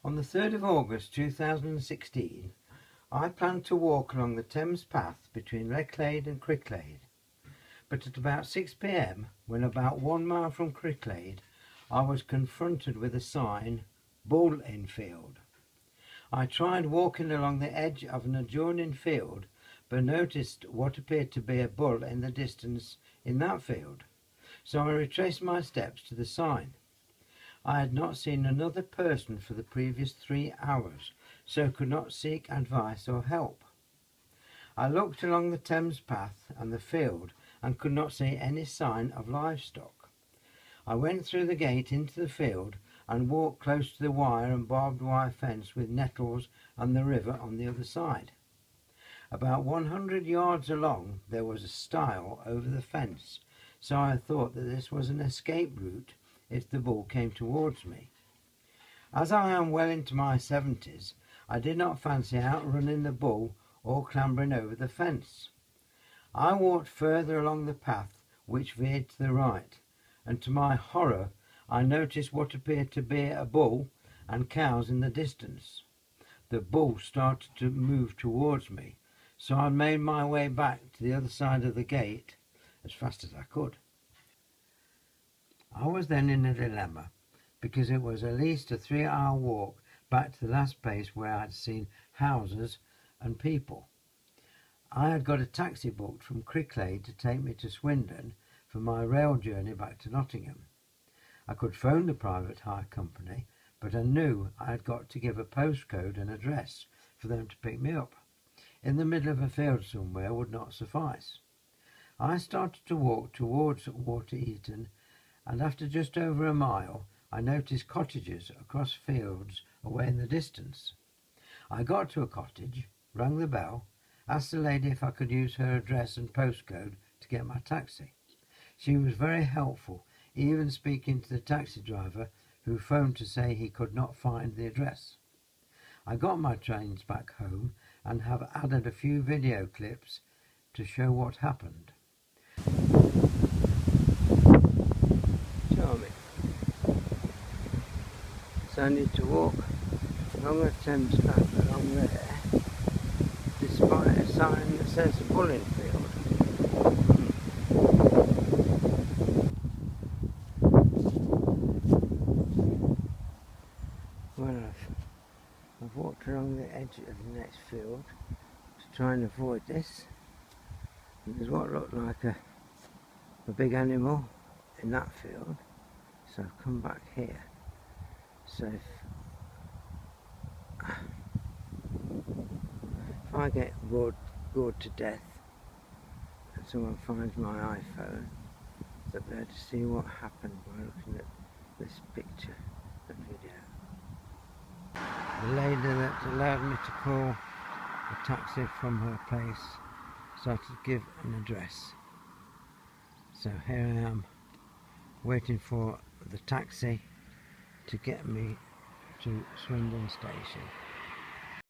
On the 3rd of August 2016, I planned to walk along the Thames Path between Lechlade and Cricklade, but at about 6 p.m, when about 1 mile from Cricklade, I was confronted with a sign, "Bull in Field." I tried walking along the edge of an adjoining field, but noticed what appeared to be a bull in the distance in that field, so I retraced my steps to the sign. I had not seen another person for the previous 3 hours, so could not seek advice or help. I looked along the Thames Path and the field and could not see any sign of livestock. I went through the gate into the field and walked close to the wire and barbed wire fence with nettles and the river on the other side. About 100 yards along there was a stile over the fence, so I thought that this was an escape route if the bull came towards me. As I am well into my 70s, I did not fancy outrunning the bull or clambering over the fence. I walked further along the path, which veered to the right, and to my horror I noticed what appeared to be a bull and cows in the distance. The bull started to move towards me, so I made my way back to the other side of the gate as fast as I could. I was then in a dilemma, because it was at least a 3-hour walk back to the last place where I had seen houses and people. I had got a taxi booked from Cricklade to take me to Swindon for my rail journey back to Nottingham. I could phone the private hire company, but I knew I had got to give a postcode and address for them to pick me up. In the middle of a field somewhere would not suffice. I started to walk towards Water Eaton, and after just over a mile I noticed cottages across fields away in the distance. I got to a cottage, rang the bell, asked the lady if I could use her address and postcode to get my taxi. She was very helpful, even speaking to the taxi driver, who phoned to say he could not find the address. I got my trains back home and have added a few video clips to show what happened. Charming. So I need to walk along the Thames Path along there, despite a sign that says Bull in Field. Well, I've walked along the edge of the next field to try and avoid this. And there's what looked like a big animal in that field, so I've come back here. So if I get bored to death and someone finds my iPhone, they'll be able to see what happened by looking at this picture and video. The lady that allowed me to call a taxi from her place started to give an address. So here I am waiting for the taxi to get me to Swindon station.